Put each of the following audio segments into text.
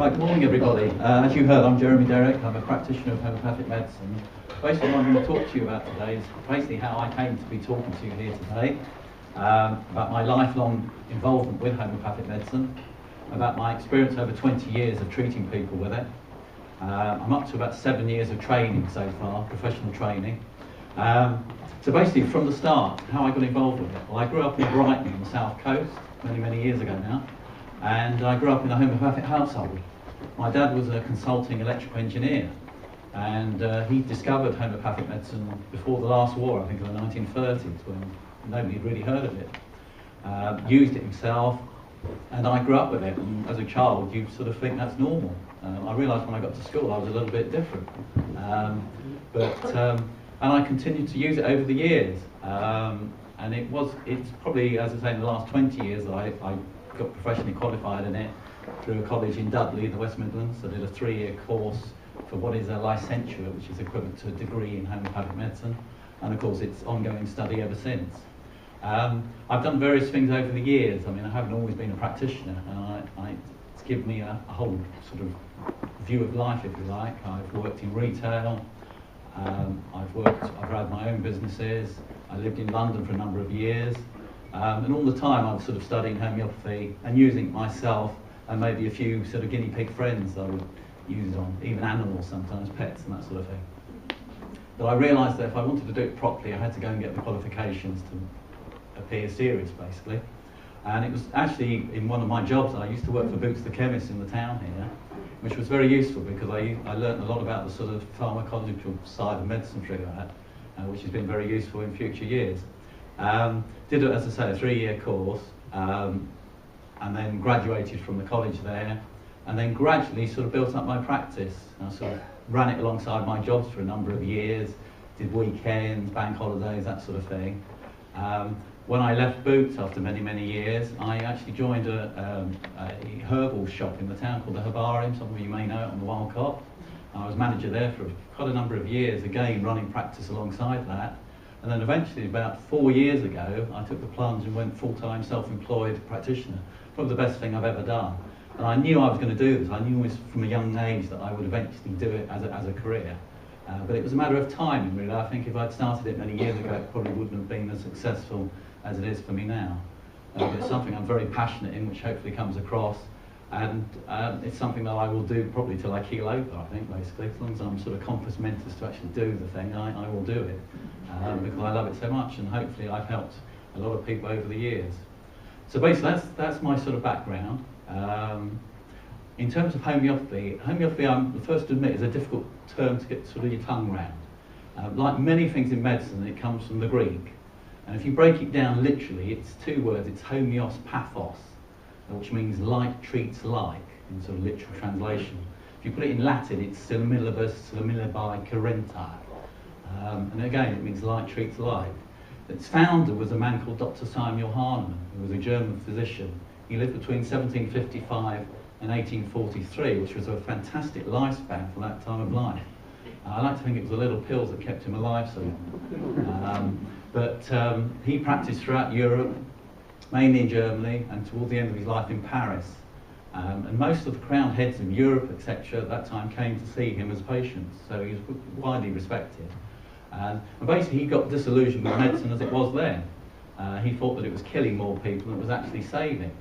Right, good morning everybody. As you heard, I'm Derrick. I'm a practitioner of homeopathic medicine. Basically what I'm going to talk to you about today is basically how I came to be talking to you here today, about my lifelong involvement with homeopathic medicine, about my experience over 20 years of treating people with it. I'm up to about 7 years of training so far, professional training. So basically from the start, how I got involved with it. Well, I grew up in Brighton on the south coast, many years ago now. And I grew up in a homeopathic household. My dad was a consulting electrical engineer, and he discovered homeopathic medicine before the last war, I think in the 1930s, when nobody had really heard of it. Used it himself, and I grew up with it, and as a child you sort of think that's normal. I realised when I got to school I was a little bit different. And I continued to use it over the years. And it's probably, as I say, in the last 20 years that I got professionally qualified in it through a college in Dudley in the West Midlands. I did a 3-year course for what is a licentiate, which is equivalent to a degree in homeopathic medicine, and of course it's ongoing study ever since. I've done various things over the years. I mean, I haven't always been a practitioner, and it's given me a whole sort of view of life, if you like. I've worked in retail, I've had my own businesses, I lived in London for a number of years. And all the time I was sort of studying homeopathy and using it myself, and maybe a few sort of guinea pig friends I would use it on, even animals sometimes, pets and that sort of thing. But I realised that if I wanted to do it properly I had to go and get the qualifications to appear serious, basically. And it was actually in one of my jobs, I used to work for Boots the chemist in the town here, which was very useful because I learned a lot about the sort of pharmacological side of medicine through that, which has been very useful in future years. Did it, as I say, a 3-year course, and then graduated from the college there, and then gradually sort of built up my practice. I sort of ran it alongside my jobs for a number of years, did weekends, bank holidays, that sort of thing. When I left Boots after many years, I actually joined a herbal shop in the town called the Herbarium. Some of you may know it, on the Wild Cop. I was manager there for quite a number of years, again running practice alongside that. And then eventually, about 4 years ago, I took the plunge and went full-time self-employed practitioner. Probably the best thing I've ever done. And I knew I was going to do this. I knew from a young age that I would eventually do it as a career. But it was a matter of timing, really. I think if I'd started it many years ago, it probably wouldn't have been as successful as it is for me now. But it's something I'm very passionate in, which hopefully comes across. And it's something that I will do probably till I keel over, I think, basically. As long as I'm sort of compos mentis to actually do the thing, I will do it. Because I love it so much, and hopefully I've helped a lot of people over the years. So basically that's my sort of background. In terms of homeopathy, I'm the first to admit, is a difficult term to get sort of your tongue round. Like many things in medicine, it comes from the Greek. And if you break it down literally, it's 2 words. It's homeos pathos, which means like treats like, in sort of literal translation. If you put it in Latin, it's similibus, similibi, currenti. And again, it means like treats like. Its founder was a man called Dr. Samuel Hahnemann, who was a German physician. He lived between 1755 and 1843, which was a fantastic lifespan for that time of life. I like to think it was the little pills that kept him alive so long. But he practiced throughout Europe, mainly in Germany, and towards the end of his life in Paris. And most of the crowned heads of Europe, etc., at that time came to see him as patients, so he was widely respected. And basically he got disillusioned with medicine as it was then. He thought that it was killing more people than it was actually saving.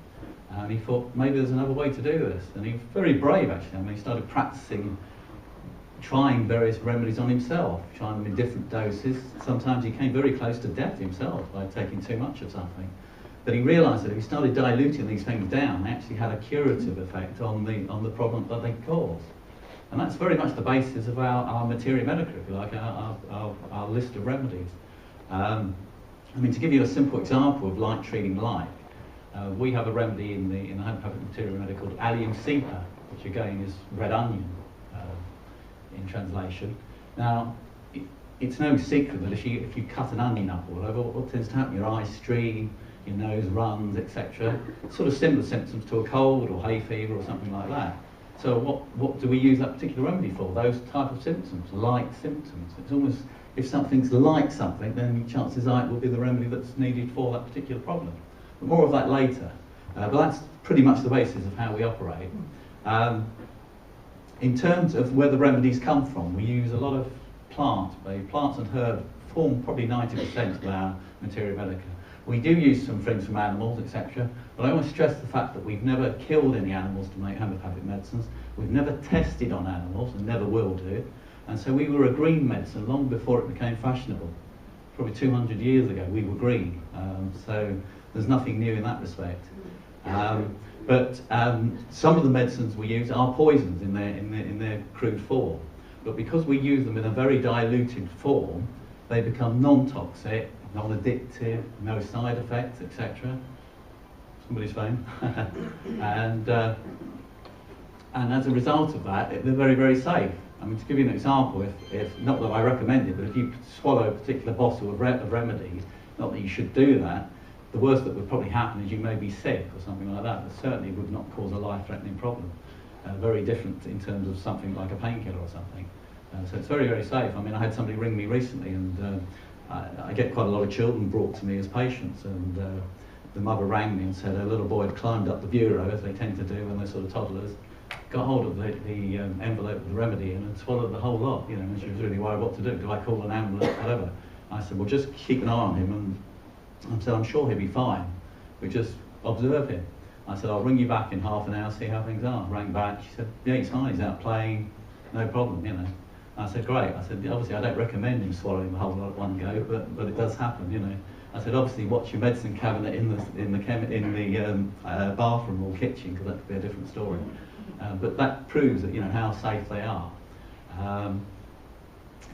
And he thought maybe there's another way to do this. And he was very brave, actually. I mean, he started practicing, trying various remedies on himself, trying them in different doses. Sometimes he came very close to death himself by taking too much of something. But he realised that if he started diluting these things down, they actually had a curative effect on the problem that they caused. And that's very much the basis of our materia medica, if you like, our list of remedies. I mean, to give you a simple example of like treating like, we have a remedy in the homeopathic materia medica called allium cepa, which again is red onion in translation. Now, it's no secret that if you cut an onion up or whatever, what tends to happen? Your eyes stream, your nose runs, etc. Sort of similar symptoms to a cold or hay fever or something like that. So what do we use that particular remedy for? Those type of symptoms, like symptoms. It's almost, if something's like something, then chances are it will be the remedy that's needed for that particular problem. But more of that later. But that's pretty much the basis of how we operate. In terms of where the remedies come from, we use a lot of plants. Plants and herbs form probably 90% of our materia medica. We do use some things from animals, etc. But I want to stress the fact that we've never killed any animals to make homeopathic medicines. We've never tested on animals and never will do. And so we were a green medicine long before it became fashionable. Probably 200 years ago we were green. So there's nothing new in that respect. But some of the medicines we use are poisons in their crude form. But because we use them in a very diluted form, they become non-toxic, non-addictive, no side effects, etc. Somebody's phone. And as a result of that, they're very, very safe. I mean, to give you an example, if not that I recommend it, but if you swallow a particular bottle of remedies, not that you should do that, the worst that would probably happen is you may be sick or something like that, but certainly would not cause a life-threatening problem. Very different in terms of something like a painkiller or something. So it's very, very safe. I mean, I had somebody ring me recently, and I get quite a lot of children brought to me as patients, and the mother rang me and said a little boy had climbed up the bureau, as they tend to do when they're sort of toddlers, got hold of the envelope with the remedy in and swallowed the whole lot, you know, and she was really worried what to do. Do I call an ambulance, whatever? I said, well, just keep an eye on him, and I said, I'm sure he'll be fine. We just observe him. I said, I'll ring you back in half an hour, see how things are. Rang back, she said, yeah, he's fine, he's out playing, no problem, you know. I said, great. I said, obviously I don't recommend him swallowing the whole lot at one go, but it does happen, you know. I said, obviously watch your medicine cabinet in the bathroom or kitchen, because that could be a different story. But that proves that, you know, how safe they are.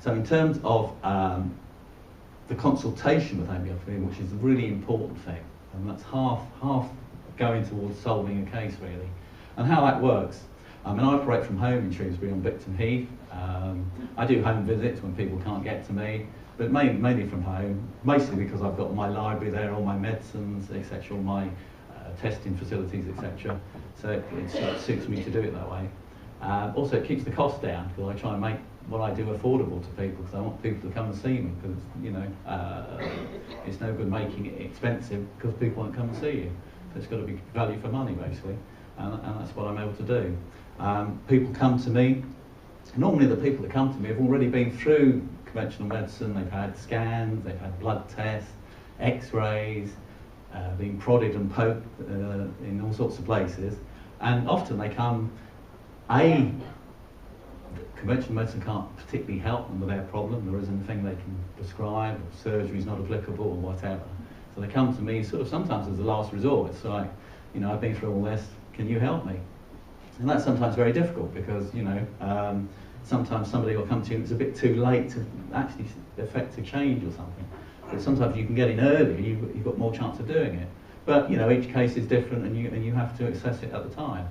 So in terms of the consultation with homeopathy, which is a really important thing, and that's half going towards solving a case really. And how that works, I mean, I operate from home in Shrewsbury on Bicton Heath. I do home visits when people can't get to me, but mainly from home, mostly because I've got my library there, all my medicines, etc., all my testing facilities, etc. So it suits me to do it that way. Also, it keeps the cost down, because I try and make what I do affordable to people, because I want people to come and see me, because, you know, it's no good making it expensive because people won't come and see you. So it's got to be value for money, basically, and that's what I'm able to do. People come to me. Normally the people that come to me have already been through conventional medicine. They've had scans, they've had blood tests, x-rays, been prodded and poked in all sorts of places, and often they come, conventional medicine can't particularly help them with their problem. There isn't anything they can prescribe, or surgery is not applicable, or whatever. So they come to me sort of sometimes as a last resort. It's like, you know, I've been through all this, can you help me? And that's sometimes very difficult, because, you know, sometimes somebody will come to you and it's a bit too late to actually effect a change or something. But sometimes you can get in earlier, you've got more chance of doing it. But, you know, each case is different, and you have to assess it at the time.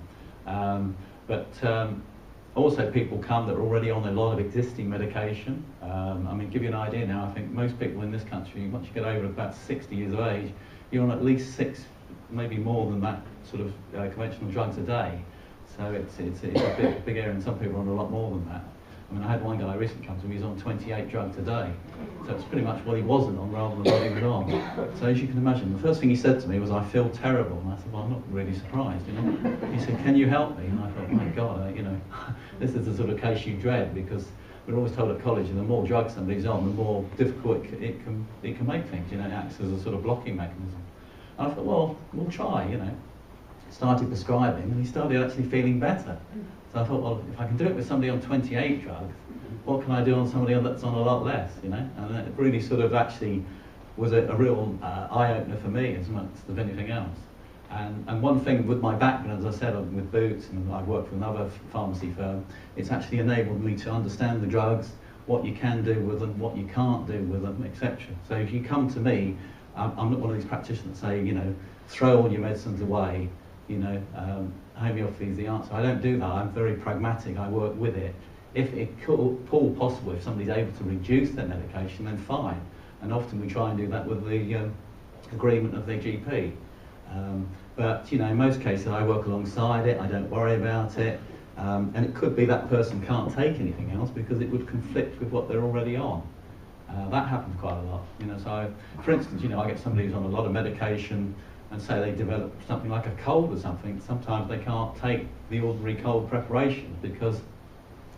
Also people come that are already on a lot of existing medication. I mean, to give you an idea now, I think most people in this country, once you get over about 60 years of age, you're on at least 6, maybe more than that, sort of conventional drugs a day. So it's a big area, and some people are on a lot more than that. I mean, I had one guy recently come to me, he was on 28 drugs a day. So it's pretty much what he wasn't on rather than what he was on. So as you can imagine, the first thing he said to me was, I feel terrible. And I said, well, I'm not really surprised, you know. He said, can you help me? And I thought, my God, you know, this is the sort of case you dread, because we're always told at college, the more drugs somebody's on, the more difficult it can make things, you know. It acts as a sort of blocking mechanism. And I thought, well, we'll try, you know. Started prescribing, and he started actually feeling better. So I thought, well, if I can do it with somebody on 28 drugs, what can I do on somebody that's on a lot less, you know? And it really sort of actually was a real eye-opener for me as much as anything else. And one thing with my background, as I said, with Boots, and I've worked for another pharmacy firm, it's actually enabled me to understand the drugs, what you can do with them, what you can't do with them, etc. So if you come to me, I'm not one of these practitioners that say, you know, throw all your medicines away, you know, homeopathy is the answer. I don't do that. I'm very pragmatic. I work with it. If it could, all possible, if somebody's able to reduce their medication, then fine. And often we try and do that with the agreement of their GP. But, you know, in most cases I work alongside it. I don't worry about it. And it could be that person can't take anything else because it would conflict with what they're already on. That happens quite a lot. You know, so for instance, you know, I get somebody who's on a lot of medication, and say they develop something like a cold or something. Sometimes they can't take the ordinary cold preparation because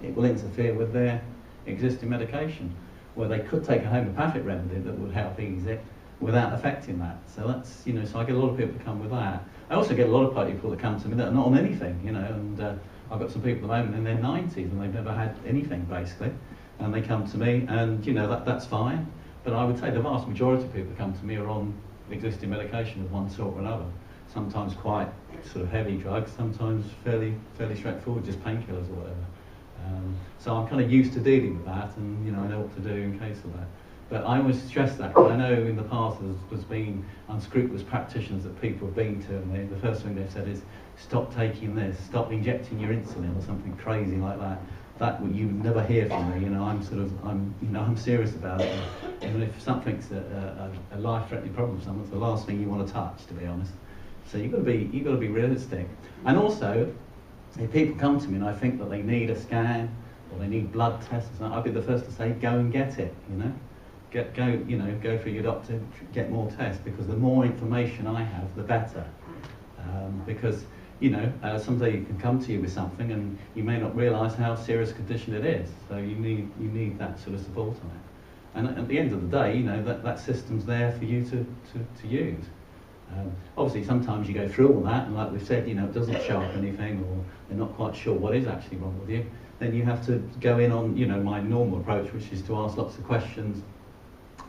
it will interfere with their existing medication, where they could take a homeopathic remedy that would help ease it without affecting that. So that's, you know, so I get a lot of people that come with that. I also get a lot of people that come to me that are not on anything, you know, and I've got some people at the moment in their 90s and they've never had anything basically, and they come to me, and you know, that's fine. But I would say the vast majority of people that come to me are on existing medication of one sort or another. Sometimes quite sort of heavy drugs, sometimes fairly straightforward, just painkillers or whatever. So I'm kind of used to dealing with that, and you know, I know what to do in case of that. But I always stress that, because I know in the past there's been unscrupulous practitioners that people have been to, and the first thing they've said is, stop taking this, stop injecting your insulin, or something crazy like that. That you never hear from me. You know, I'm serious about it. Even if something's a life-threatening problem for someone, it's the last thing you want to touch, to be honest. So you've got to be realistic. And also, if people come to me and I think that they need a scan or they need blood tests, I'd be the first to say, go and get it. You know, go for your doctor, get more tests, because the more information I have, the better. Because you know, someday you can come to you with something and you may not realise how serious a condition it is. So you need that sort of support on it. And at the end of the day, you know, that system's there for you to use. Obviously, sometimes you go through all that, and like we've said, you know, it doesn't show up anything, or they're not quite sure what is actually wrong with you. Then you have to go in on, you know, my normal approach, which is to ask lots of questions,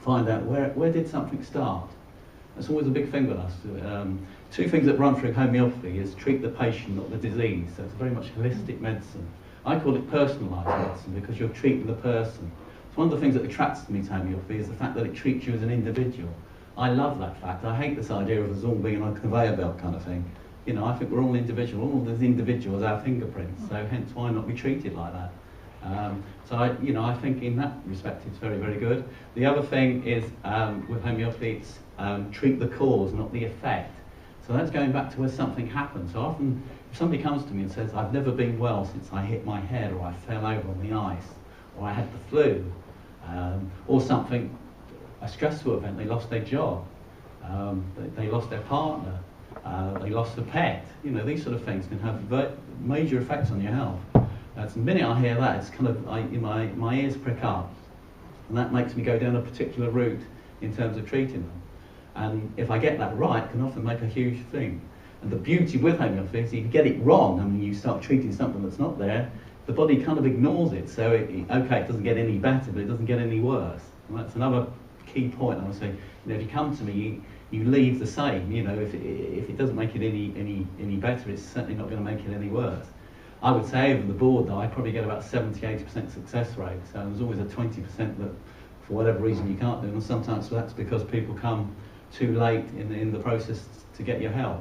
find out where did something start. That's always a big thing with us. Two things that run through homeopathy is treat the patient, not the disease. So it's very much holistic medicine. I call it personalised medicine, because you're treating the person. So one of the things that attracts me to homeopathy is the fact that it treats you as an individual. I love that fact. I hate this idea of us all being on a conveyor belt kind of thing. You know, I think we're all individual. All these individuals, our fingerprints. So hence, why not be treated like that? So I think in that respect, it's very, very good. The other thing is with homeopathy, it's treat the cause, not the effect. So that's going back to where something happened. So often, if somebody comes to me and says, I've never been well since I hit my head, or I fell over on the ice, or I had the flu, or something, a stressful event, they lost their job, they lost their partner, they lost a pet, you know, these sort of things can have major effects on your health. So the minute I hear that, it's kind of, my ears prick up, and that makes me go down a particular route in terms of treating them. And if I get that right, it can often make a huge thing. And the beauty with homeopathy is if you get it wrong, and when you start treating something that's not there, the body kind of ignores it. So, it doesn't get any better, but it doesn't get any worse. And that's another key point. I would say, you know, if you come to me, you leave the same. You know, if it doesn't make it any better, it's certainly not going to make it any worse. I would say over the board, though, I probably get about 70-80% success rate. So there's always a 20% that, for whatever reason, you can't do, and sometimes that's because people come too late in the process to get your help.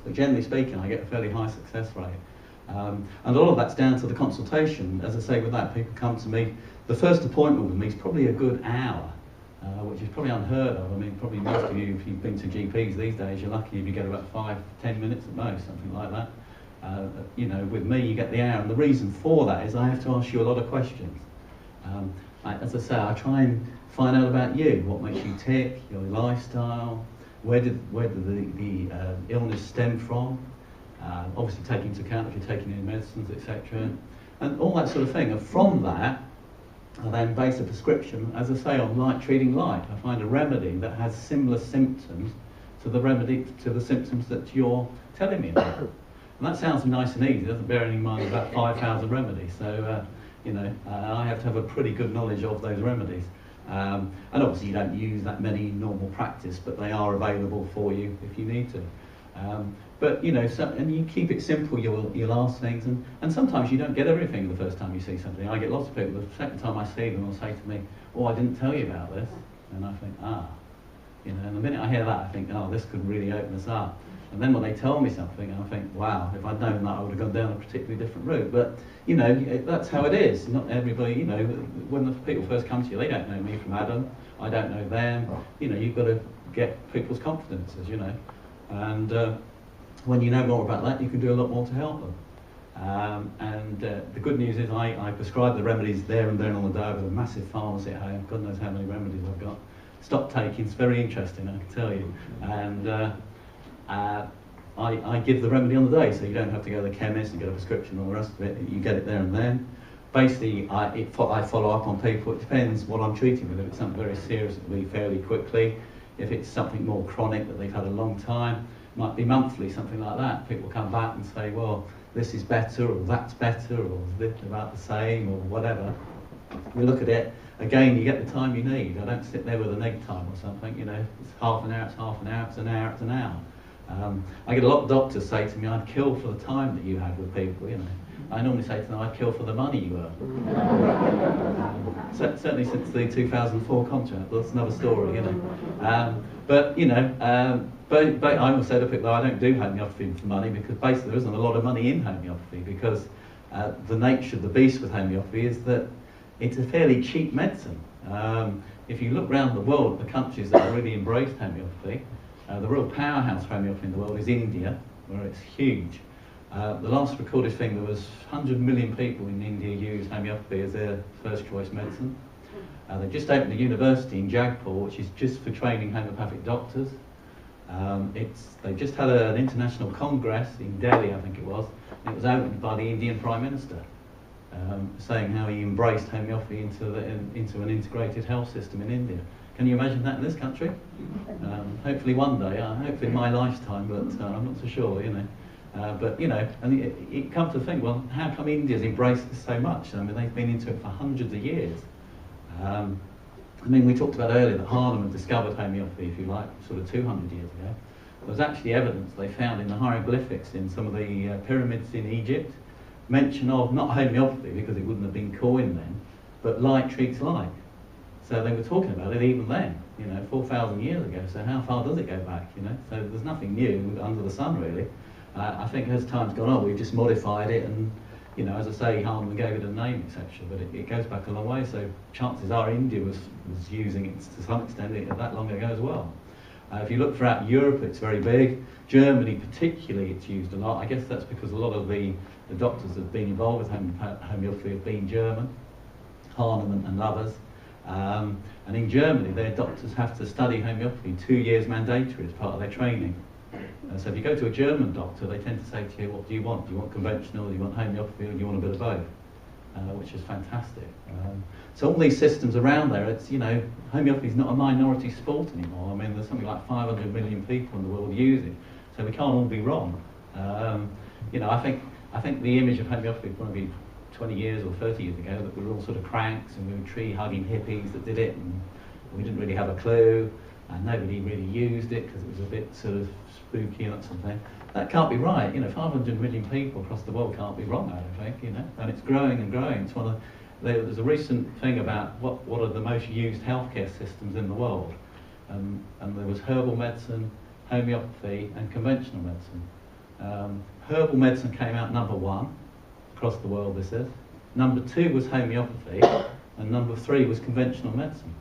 But generally speaking, I get a fairly high success rate. And a lot of that's down to the consultation. As I say, with that, people come to me. The first appointment with me is probably a good hour, which is probably unheard of. I mean, probably most of you, if you've been to GPs these days, you're lucky if you get about 5-10 minutes at most, something like that. You know, with me, you get the hour. And the reason for that is I have to ask you a lot of questions. As I say, I try and find out about you, what makes you tick, your lifestyle, where did the illness stem from, obviously taking into account if you're taking any medicines, etc., and all that sort of thing. And from that, I then base a prescription, as I say, on like treating like. I find a remedy that has similar symptoms to the symptoms that you're telling me about. And that sounds nice and easy. It doesn't bear in mind about 5,000 remedies. So I have to have a pretty good knowledge of those remedies. And obviously you don't use that many in normal practice, but they are available for you if you need to. But you know, and you keep it simple, you'll ask things, and sometimes you don't get everything the first time you see something. I get lots of people, the second time I see them, will say to me, oh, I didn't tell you about this. And I think, you know, and the minute I hear that, I think, oh, this could really open us up. And then when they tell me something, I think, wow, if I'd known that, I would have gone down a particularly different route. But, you know, that's how it is. Not everybody, you know, when the people first come to you, they don't know me from Adam. I don't know them. You know, you've got to get people's confidences, you know. And when you know more about that, you can do a lot more to help them. The good news is I prescribe the remedies there and then on the day. I've got a massive pharmacy at home. God knows how many remedies I've got. Stock taking is very interesting, I can tell you. And I give the remedy on the day, so you don't have to go to the chemist and get a prescription and all the rest of it. You get it there and then. basically, I follow up on people. It depends what I'm treating with. If it's something very serious, it'll be fairly quickly. If it's something more chronic that they've had a long time, it might be monthly, something like that. People come back and say, well, this is better, or that's better, or this about the same, or whatever. We look at it. Again, you get the time you need. I don't sit there with an egg time or something. You know, it's half an hour, it's half an hour, it's an hour, it's an hour. I get a lot of doctors say to me, I'd kill for the time that you have with people, you know. I normally say to them, I'd kill for the money you earn. Certainly since the 2004 contract, that's another story, you know. But I will say to people, I don't do homeopathy for money, because basically there isn't a lot of money in homeopathy, because the nature of the beast with homeopathy is that it's a fairly cheap medicine. If you look around the world, the countries that have really embraced homeopathy, the real powerhouse for homeopathy in the world is India, where it's huge. The last recorded thing, there was 100 million people in India use homeopathy as their first choice medicine. They just opened a university in Jagpur, which is just for training homeopathic doctors. They just had an international congress in Delhi, I think it was. And it was opened by the Indian Prime Minister, saying how he embraced homeopathy into an integrated health system in India. Can you imagine that in this country? Hopefully one day, hopefully in my lifetime, but I'm not so sure, you know. But, you know, and it comes to think, well, how come India's embraced this so much? I mean, they've been into it for hundreds of years. I mean, we talked about earlier that Harlem had discovered homeopathy, if you like, sort of 200 years ago. There was actually evidence they found in the hieroglyphics in some of the pyramids in Egypt, mention of, not homeopathy, because it wouldn't have been coined then, but like treats like. So they were talking about it even then, you know, 4,000 years ago. So how far does it go back, you know? So there's nothing new under the sun, really. I think as time's gone on, we've just modified it, and, you know, as I say, Hahnemann gave it a name, etc. But it goes back a long way. So chances are India was using it to some extent that long ago as well. If you look throughout Europe, it's very big. Germany, particularly, it's used a lot. I guess that's because a lot of the doctors that have been involved with homeopathy have been German, Hahnemann and others. And in Germany, their doctors have to study homeopathy 2 years mandatory as part of their training. So if you go to a German doctor, they tend to say to you, what do you want? Do you want conventional, do you want homeopathy, or do you want a bit of both? Which is fantastic. So all these systems around there, it's, you know, homeopathy is not a minority sport anymore. I mean, there's something like 500 million people in the world use it, so we can't all be wrong. You know, I think the image of homeopathy probably 20 years or 30 years ago, that we were all sort of cranks and we were tree-hugging hippies that did it, and we didn't really have a clue, and nobody really used it because it was a bit sort of spooky and that sort of thing. That can't be right. You know, 500 million people across the world can't be wrong, I don't think, you know, and it's growing and growing. It's one of there's a recent thing about what are the most used healthcare systems in the world, and there was herbal medicine, homeopathy, and conventional medicine. Herbal medicine came out number 1 across the world, this is. Number 2 was homeopathy, and number 3 was conventional medicine.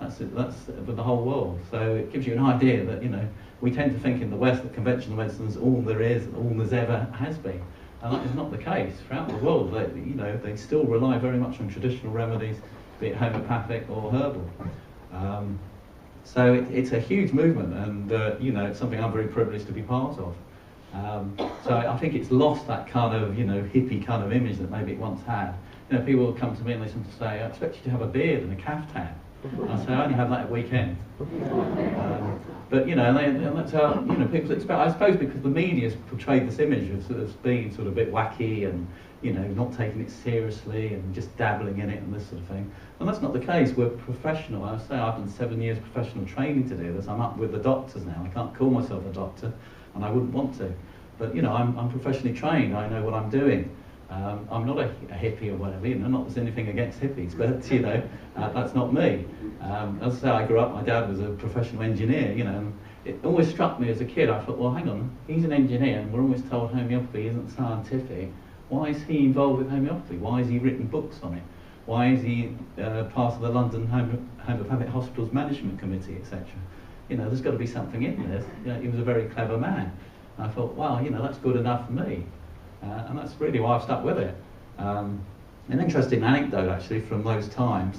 That's it, that's for the whole world. So it gives you an idea that, you know, we tend to think in the West that conventional medicine is all there is, all there's ever has been. And that is not the case. Throughout the world, they still rely very much on traditional remedies, be it homeopathic or herbal. So it's a huge movement, and you know, it's something I'm very privileged to be part of. So I think it's lost that kind of, you know, hippie kind of image that maybe it once had. You know, people will come to me and they seem to say, I expect you to have a beard and a caftan. I say, I only have that at weekend. But, you know, and that's how, you know, people expect, I suppose because the media's portrayed this image of sort of being sort of a bit wacky and, you know, not taking it seriously and just dabbling in it and this sort of thing. And that's not the case. We're professional. I say I've done 7 years professional training to do this. I'm up with the doctors now. I can't call myself a doctor, and I wouldn't want to. But, you know, I'm professionally trained. I know what I'm doing. I'm not a hippie or whatever, you know, not there's anything against hippies, but, you know, that's not me. As I say, I grew up, my dad was a professional engineer, you know, and it always struck me as a kid. I thought, well, hang on, he's an engineer, and we're always told homeopathy isn't scientific. Why is he involved with homeopathy? Why has he written books on it? Why is he part of the London Homeopathic Hospitals Management Committee, etc.? You know, there's got to be something in this. You know, he was a very clever man. And I thought, wow, you know, that's good enough for me. And that's really why I've stuck with it. An interesting anecdote, actually, from those times.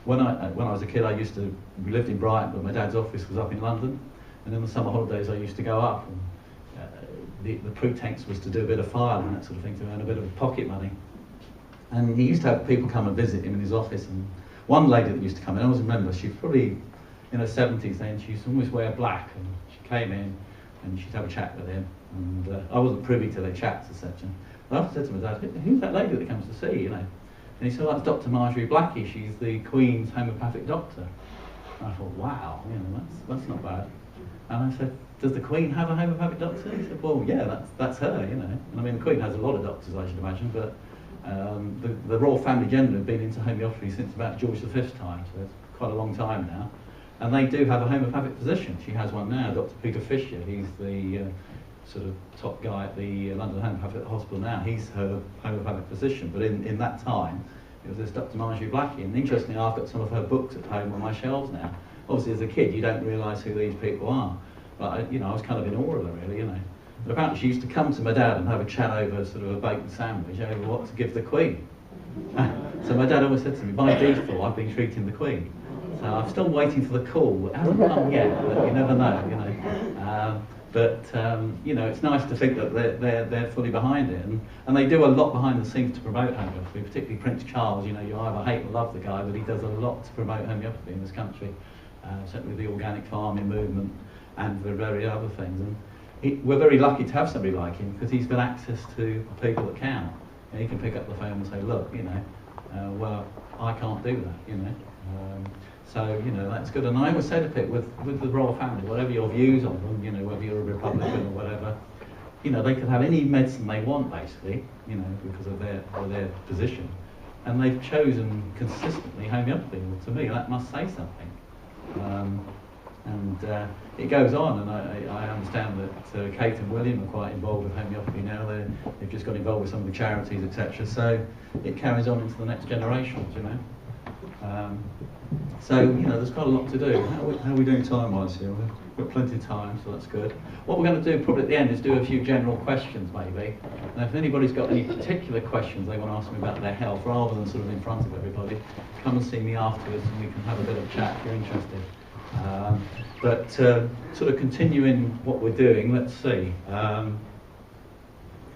When I was a kid, we lived in Brighton, but my dad's office was up in London. And in the summer holidays, I used to go up. And, the pretext was to do a bit of file and that sort of thing, to earn a bit of pocket money. And he used to have people come and visit him in his office, and one lady that used to come in, I always remember, she was probably in her 70s then, she used to always wear black, and she came in and she'd have a chat with him, and I wasn't privy to their chats, etc. I often said to my dad, who's that lady that comes to see, you know? And he said, well, that's Dr. Marjorie Blackie, she's the Queen's homeopathic doctor. And I thought, wow, you know, that's not bad. And I said, does the Queen have a homeopathic doctor? He said, well, yeah, that's her, you know. And I mean, the Queen has a lot of doctors, I should imagine, but the royal family generally have been into homeopathy since about George V's time, so it's quite a long time now. And they do have a homeopathic physician. She has one now, Dr. Peter Fisher. He's the sort of top guy at the London Homeopathic Hospital now. He's her homeopathic physician, but in that time, it was this Dr. Marjorie Blackie. And interestingly, I've got some of her books at home on my shelves now. Obviously, as a kid, you don't realise who these people are. But, you know, I was kind of in awe of her, really, you know. But apparently she used to come to my dad and have a chat over sort of a bacon sandwich over what to give the Queen. So my dad always said to me, by default, I've been treating the Queen. So I'm still waiting for the call. It hasn't come yet, but you never know, you know. You know, it's nice to think that they're fully behind it, and they do a lot behind the scenes to promote homeopathy, particularly Prince Charles. You know, you either hate or love the guy, but he does a lot to promote homeopathy in this country, certainly the organic farming movement and the very other things. And we're very lucky to have somebody like him, because he's got access to people that can. And he can pick up the phone and say, look, you know, well, I can't do that, you know. So, you know, that's good. And I always say to people, with the royal family, whatever your views on them, you know, whether you're a Republican or whatever, you know, they can have any medicine they want, basically, you know, because of their position. And they've chosen consistently homeopathy. Well, to me, that must say something. It goes on, and I understand that Kate and William are quite involved with homeopathy now. They've just got involved with some of the charities, etc. So it carries on into the next generations, you know. So, you know, there's quite a lot to do. How are we doing time-wise here? We've got plenty of time, so that's good. What we're going to do probably at the end is do a few general questions, maybe. And if anybody's got any particular questions they want to ask me about their health, rather than sort of in front of everybody, come and see me afterwards and we can have a bit of a chat if you're interested. Sort of continuing what we're doing, let's see. As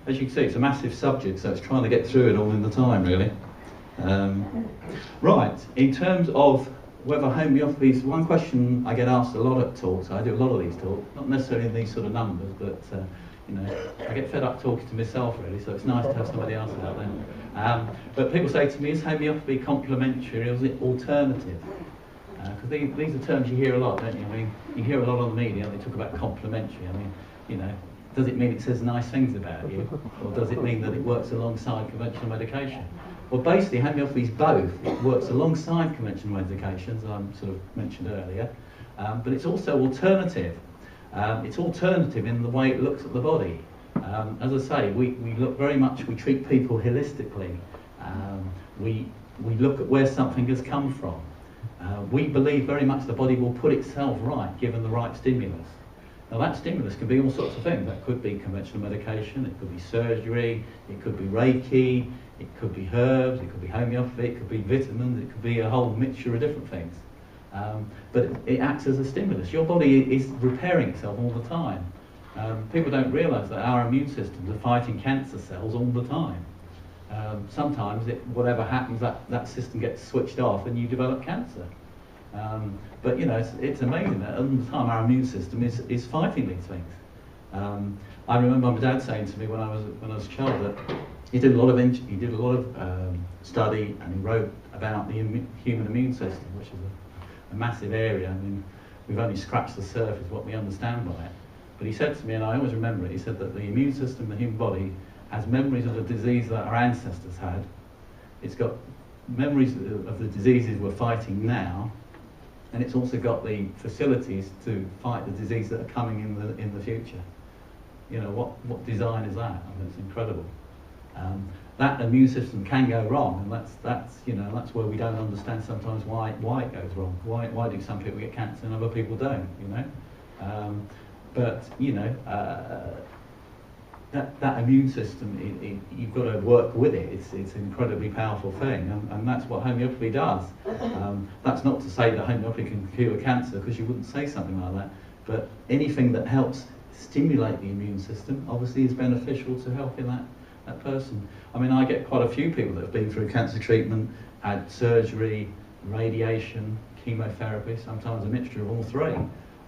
you can see, it's a massive subject, so it's trying to get through it all in the time, really. Right, in terms of whether homeopathy is one question I get asked a lot at talks. I do a lot of these talks, not necessarily in these sort of numbers, but you know, I get fed up talking to myself, really, so it's nice to have somebody else out there. But people say to me, is homeopathy complementary or is it alternative? Because these are terms you hear a lot, don't you? I mean, you hear a lot on the media, and they talk about complementary. I mean, you know, does it mean it says nice things about you, or does it mean that it works alongside conventional medication? Well, basically, homeopathy is both. It works alongside conventional medications, as I sort of mentioned earlier, but it's also alternative. It's alternative in the way it looks at the body. As I say, we look very much, we treat people holistically. We look at where something has come from. We believe very much the body will put itself right, given the right stimulus. Now that stimulus can be all sorts of things. That could be conventional medication, it could be surgery, it could be Reiki, it could be herbs, it could be homeopathy, it could be vitamins, it could be a whole mixture of different things. But it acts as a stimulus. Your body is repairing itself all the time. People don't realise that our immune systems are fighting cancer cells all the time. Sometimes, whatever happens, that system gets switched off and you develop cancer. But you know, it's amazing that all the time our immune system is fighting these things. I remember my dad saying to me when I was a child that he did a lot of study, and he wrote about the human immune system, which is a massive area. I mean, we've only scratched the surface of what we understand by it. But he said to me, and I always remember it, he said that the immune system, the human body, has memories of the disease that our ancestors had. It's got memories of the diseases we're fighting now, and it's also got the facilities to fight the disease that are coming in the future. You know, what design is that? I mean, it's incredible. That immune system can go wrong, and that's where we don't understand sometimes why it goes wrong. Why do some people get cancer and other people don't? You know, but you know. That immune system, you've got to work with it. It's an incredibly powerful thing, and that's what homeopathy does. That's not to say that homeopathy can cure cancer, because you wouldn't say something like that. But anything that helps stimulate the immune system obviously is beneficial to helping that person. I mean, I get quite a few people that have been through cancer treatment, had surgery, radiation, chemotherapy, sometimes a mixture of all three.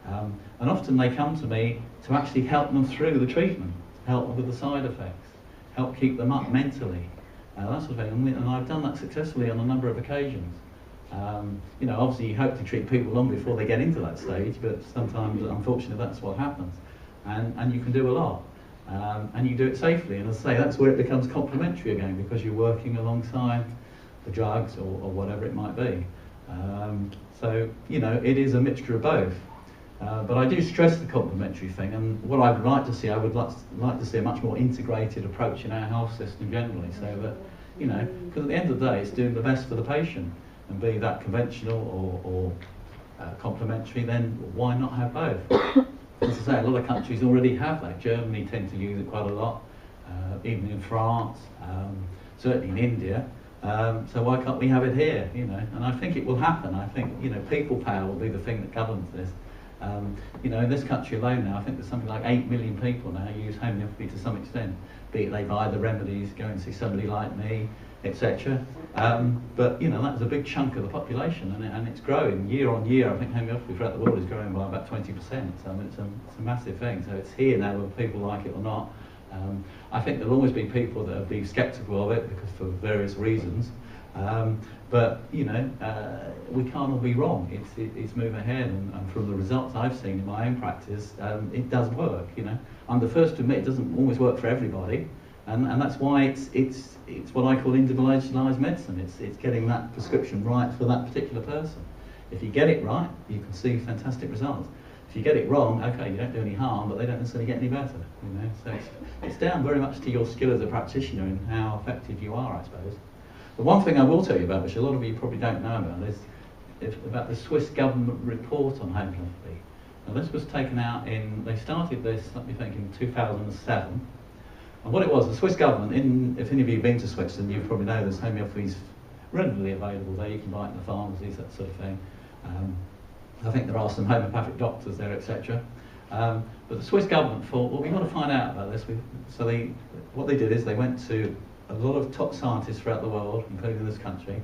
And often they come to me to actually help them through the treatment, help them with the side effects, help keep them up mentally, that sort of thing. And I've done that successfully on a number of occasions. You know, obviously you hope to treat people long before they get into that stage, but sometimes, unfortunately, that's what happens. And you can do a lot. And you do it safely. And as I say, that's where it becomes complementary again, because you're working alongside the drugs or whatever it might be. So, you know, it is a mixture of both. But I do stress the complementary thing, and what I would like to see, I would like to see a much more integrated approach in our health system generally, so that, you know, because at the end of the day, it's doing the best for the patient, and be that conventional or complementary, then why not have both? As I say, a lot of countries already have that. Germany tend to use it quite a lot, even in France, certainly in India. So why can't we have it here, you know? And I think it will happen. I think, you know, people power will be the thing that governs this. You know, in this country alone now, I think there's something like 8 million people now who use homeopathy to some extent, be it they buy the remedies, go and see somebody like me, etc. But, you know, that's a big chunk of the population, and it's growing year on year. I think homeopathy throughout the world is growing by about 20%, so it's a massive thing. So it's here now, whether people like it or not. I think there'll always be people that will be sceptical of it because for various reasons. But, you know, we can't all be wrong. It's moving ahead, and from the results I've seen in my own practice, it does work, you know. I'm the first to admit it doesn't always work for everybody, and that's why it's what I call individualised medicine. It's getting that prescription right for that particular person. If you get it right, you can see fantastic results. If you get it wrong, okay, you don't do any harm, but they don't necessarily get any better, you know. So it's down very much to your skill as a practitioner and how effective you are, I suppose. The one thing I will tell you about, which a lot of you probably don't know about, is about the Swiss government report on homeopathy. Now this was taken out they started this, let me think, in 2007. And what it was, the Swiss government, if any of you have been to Switzerland, you probably know there's homeopathy readily available there. You can buy it in the pharmacies, that sort of thing. I think there are some homeopathic doctors there, etc. But the Swiss government thought, well, we've got to find out about this. What they did is they went to a lot of top scientists throughout the world, including this country.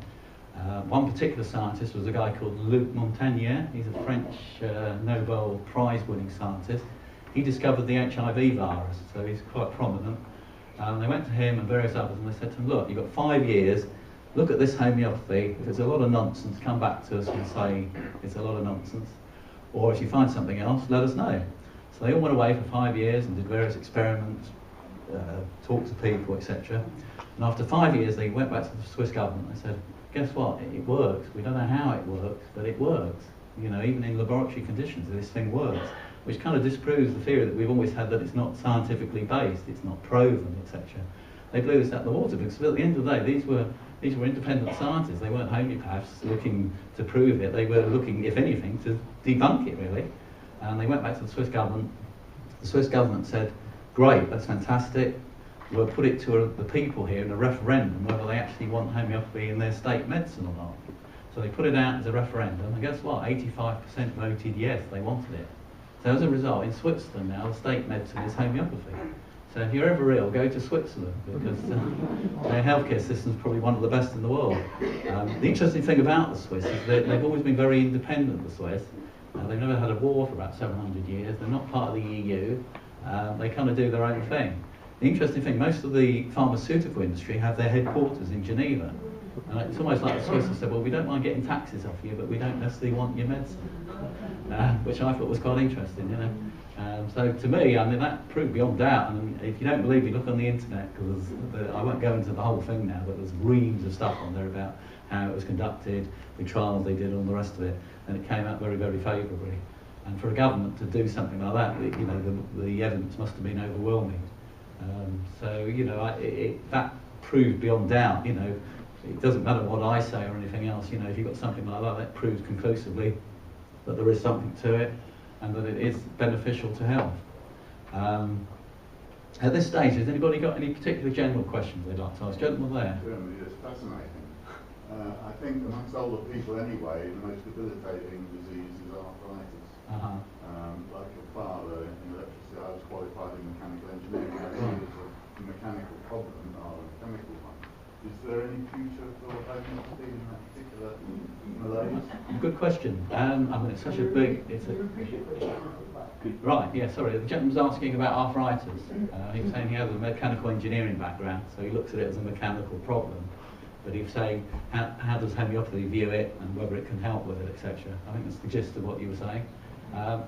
One particular scientist was a guy called Luc Montagnier. He's a French Nobel Prize-winning scientist. He discovered the HIV virus, so he's quite prominent. They went to him and various others, and they said to him, look, you've got 5 years, look at this homeopathy. If it's a lot of nonsense, come back to us and say it's a lot of nonsense. Or if you find something else, let us know. So they all went away for 5 years and did various experiments, talked to people, etc. And after 5 years, they went back to the Swiss government and said, guess what, it works. We don't know how it works, but it works. You know, even in laboratory conditions, this thing works, which kind of disproves the theory that we've always had that it's not scientifically based, it's not proven, etc. They blew this out of the water because at the end of the day, these were independent scientists. They weren't homeopaths looking to prove it. They were looking, if anything, to debunk it, really. And they went back to the Swiss government. The Swiss government said, great, that's fantastic. We'll put it to the people here in a referendum whether they actually want homeopathy in their state medicine or not. So they put it out as a referendum, and guess what? 85% voted yes, they wanted it. So as a result, in Switzerland now, the state medicine is homeopathy. So if you're ever ill, go to Switzerland, because their healthcare system is probably one of the best in the world. The interesting thing about the Swiss is that they've always been very independent, the Swiss. They've never had a war for about 700 years. They're not part of the EU. They kind of do their own thing. The interesting thing, most of the pharmaceutical industry have their headquarters in Geneva. And it's almost like the Swiss have said, well, we don't mind getting taxes off you, but we don't necessarily want your medicine. Which I thought was quite interesting, you know. So to me, I mean, that proved beyond doubt. And if you don't believe me, look on the internet, because I won't go into the whole thing now, but there's reams of stuff on there about how it was conducted, the trials they did, all the rest of it. And it came out very, very favourably. And for a government to do something like that, you know, the evidence must have been overwhelming. So, you know, that proved beyond doubt, you know. It doesn't matter what I say or anything else, you know, if you've got something like that, that proves conclusively that there is something to it and that it is beneficial to health. At this stage, has anybody got any particular general questions they'd like to ask? Gentlemen there. Certainly, it's fascinating. I think amongst older people anyway, the most debilitating disease is arthritis. Like your father in electricity, I was qualified in mechanical engineering. I knew it was a mechanical problem. good question. I mean, it's such a big... Right, yeah, sorry. The gentleman was asking about arthritis. He was saying he has a mechanical engineering background, so he looks at it as a mechanical problem. But he was saying, how does homeopathy view it, and whether it can help with it, etc. I think that's the gist of what you were saying.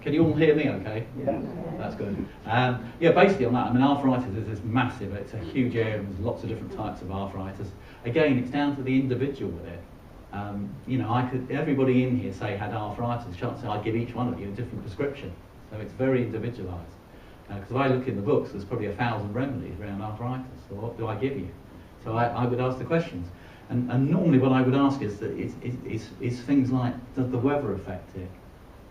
Can you all hear me okay? Yeah. That's good. Yeah, basically on that, I mean, arthritis is this massive, it's a huge area, there's lots of different types of arthritis. Again, it's down to the individual with it. You know, everybody in here say had arthritis, chances are I'd give each one of you a different prescription. So it's very individualised. Because if I look in the books, there's probably 1,000 remedies around arthritis, so what do I give you? So I would ask the questions. And normally what I would ask is that is things like, does the weather affect it?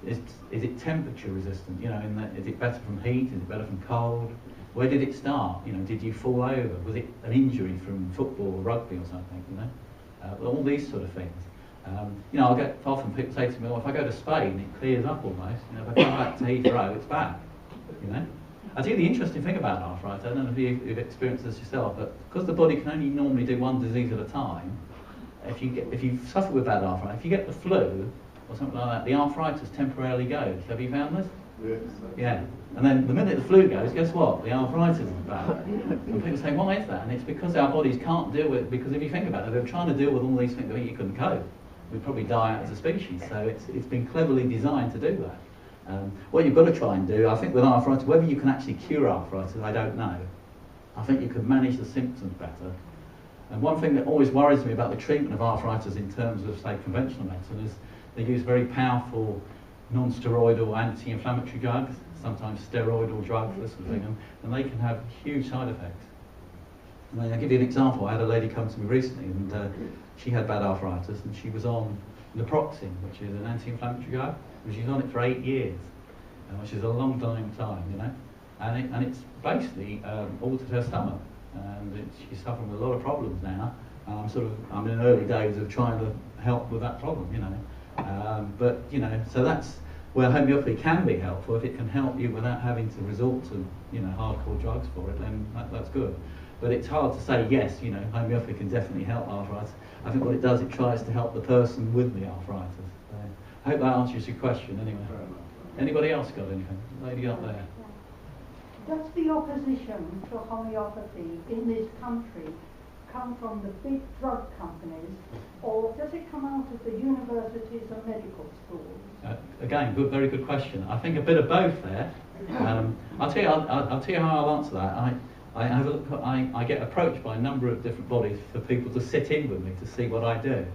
Is it temperature resistant? You know, is it better from heat? Is it better from cold? Where did it start? You know, did you fall over? Was it an injury from football or rugby or something? You know, all these sort of things. You know, often people say to me, well, if I go to Spain, it clears up almost. You know, if I come back to Heathrow, it's back. You know. I think the interesting thing about arthritis, I don't know if you've experienced this yourself, but because the body can only normally do one disease at a time, if you suffer with bad arthritis, if you get the flu or something like that, the arthritis temporarily goes. Have you found this? Yes. Yeah. And then the minute the flu goes, guess what? The arthritis is back. And people say, why is that? And it's because our bodies can't deal with it, because if you think about it, they're trying to deal with all these things that you couldn't cope. We'd probably die out as a species. So it's been cleverly designed to do that. What you've got to try and do, I think with arthritis, whether you can actually cure arthritis, I don't know. I think you can manage the symptoms better. And one thing that always worries me about the treatment of arthritis in terms of, say, conventional medicine is they use very powerful non-steroidal anti-inflammatory drugs, sometimes steroidal drugs, this sort of thing, and they can have huge side effects. And I'll give you an example. I had a lady come to me recently, and she had bad arthritis, and she was on naproxen, which is an anti-inflammatory drug. She's on it for 8 years, which is a long time, you know. And it's basically altered her stomach, and she's suffering with a lot of problems now. I'm in early days of trying to help with that problem, you know. But you know, so that's where homeopathy can be helpful. If it can help you without having to resort to, you know, hardcore drugs for it, then that's good. But it's hard to say, yes, you know, homeopathy can definitely help arthritis. I think what it does, it tries to help the person with the arthritis. I hope that answers your question anyway. Anybody else got anything? Lady up there. Does the opposition to homeopathy in this country come from the big drug companies, or does it come out of the universities and medical schools? Again, very good question. I think a bit of both there. I'll tell you how I'll answer that. I get approached by a number of different bodies for people to sit in with me to see what I do.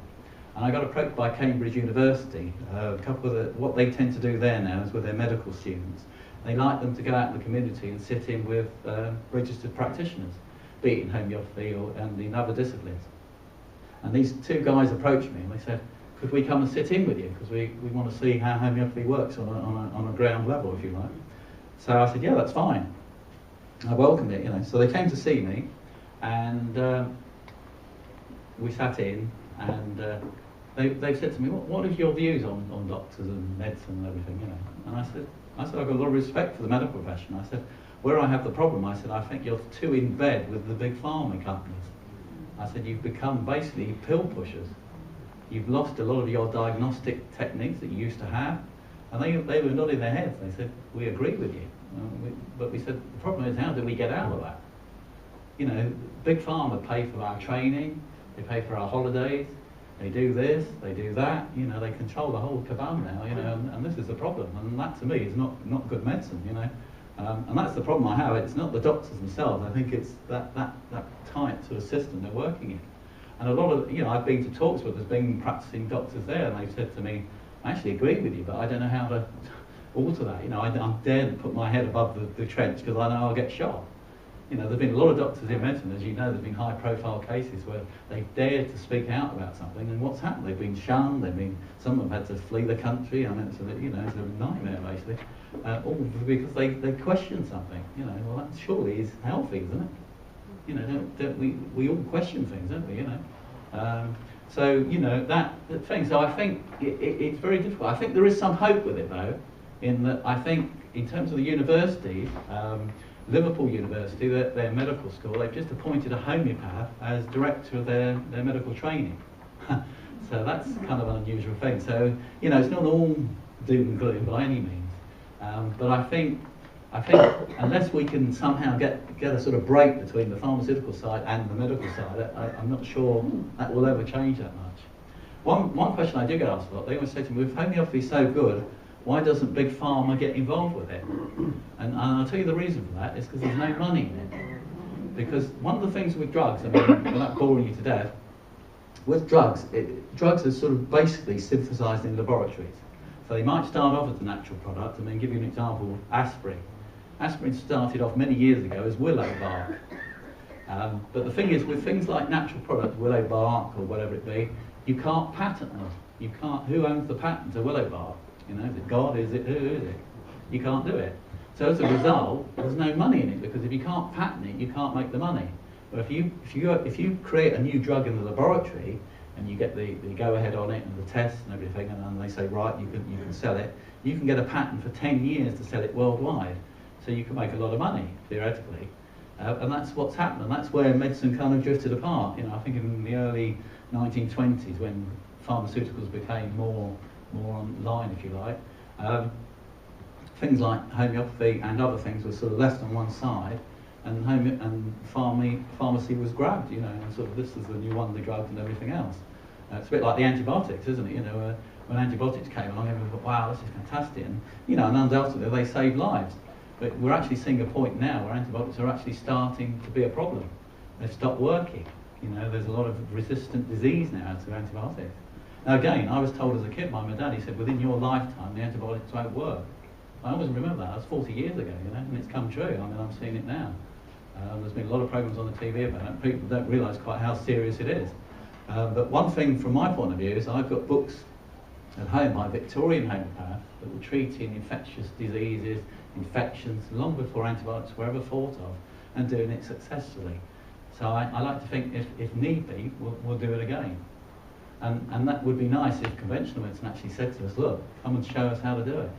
And I got approached by Cambridge University. A couple of what they tend to do there now is with their medical students. They like them to go out in the community and sit in with registered practitioners, be it in homeopathy and in other disciplines. And these two guys approached me and they said, could we come and sit in with you? Because we want to see how homeopathy works on a ground level, if you like. So I said, yeah, that's fine. I welcomed it, you know. So they came to see me, and we sat in, and they said to me, what is your views on doctors and medicine and everything, you know? And I said I've got a lot of respect for the medical profession. I said, where I have the problem, I said, I think you're too in bed with the big pharma companies. I said, you've become basically pill pushers. You've lost a lot of your diagnostic techniques that you used to have. And they were nodding their heads. They said, we agree with you. But we said, the problem is, how do we get out of that? You know, big pharma pay for our training, they pay for our holidays, they do this, they do that, you know, they control the whole kabam now, you know, and this is the problem. And that to me is not good medicine, you know. And that's the problem I have. It's not the doctors themselves. I think it's that tight sort of system they're working in. And a lot of, you know, I've been to talks with, there's been practicing doctors there, and they've said to me, I actually agree with you, but I don't know how to alter that. You know, I'm dared to put my head above the trench because I know I'll get shot. You know, there's been a lot of doctors in medicine, as you know, there's been high-profile cases where they've dared to speak out about something, and what's happened? They've been shunned. Some of them had to flee the country. I mean, it's a nightmare basically. All because they question something. You know, well, that surely is healthy, isn't it? You know, don't we all question things, don't we? You know. So you know that thing. So I think it's very difficult. I think there is some hope with it though, in that I think in terms of the universities, Liverpool University, their medical school, they've just appointed a homeopath as director of their medical training. So that's kind of an unusual thing. So, you know, it's not all doom and gloom by any means. But I think unless we can somehow get a sort of break between the pharmaceutical side and the medical side, I'm not sure that will ever change that much. One question I do get asked a lot, they always say to me, if homeopathy is so good, why doesn't Big Pharma get involved with it? And I'll tell you the reason for that is because there's no money in it. Because one of the things with drugs, I mean, without boring you to death, with drugs, drugs are sort of basically synthesised in laboratories. So they might start off as a natural product. I mean, give you an example, aspirin. Aspirin started off many years ago as willow bark. But the thing is, with things like natural products, willow bark or whatever it be, you can't patent them. You can't. Who owns the patent to willow bark? You know, is it God? Is it who is it? You can't do it. So as a result, there's no money in it because if you can't patent it, you can't make the money. But if you create a new drug in the laboratory and you get the go ahead on it and the tests and everything, and then they say right, you can sell it, you can get a patent for 10 years to sell it worldwide. So you can make a lot of money theoretically. And that's what's happened, and that's where medicine kind of drifted apart. You know, I think in the early 1920s when pharmaceuticals became more online, if you like, things like homeopathy and other things were sort of left on one side, and pharmacy was grabbed, you know, and sort of this is the new wonder drug and everything else. It's a bit like the antibiotics, isn't it? You know, when antibiotics came along, everyone thought, wow, this is fantastic, and you know, and undoubtedly they saved lives. But we're actually seeing a point now where antibiotics are actually starting to be a problem. They've stopped working. You know, there's a lot of resistant disease now to antibiotics. Now again, I was told as a kid by my dad, he said, within your lifetime, the antibiotics won't work. I always remember that. That was 40 years ago, you know, and it's come true. I mean, I'm seeing it now. There's been a lot of programs on the TV about it. People don't realise quite how serious it is. But one thing from my point of view is I've got books at home by Victorian homeopaths that were treating infectious diseases, infections, long before antibiotics were ever thought of, and doing it successfully. So I like to think if need be, we'll do it again. And that would be nice if conventional medicine actually said to us, look, come and show us how to do it.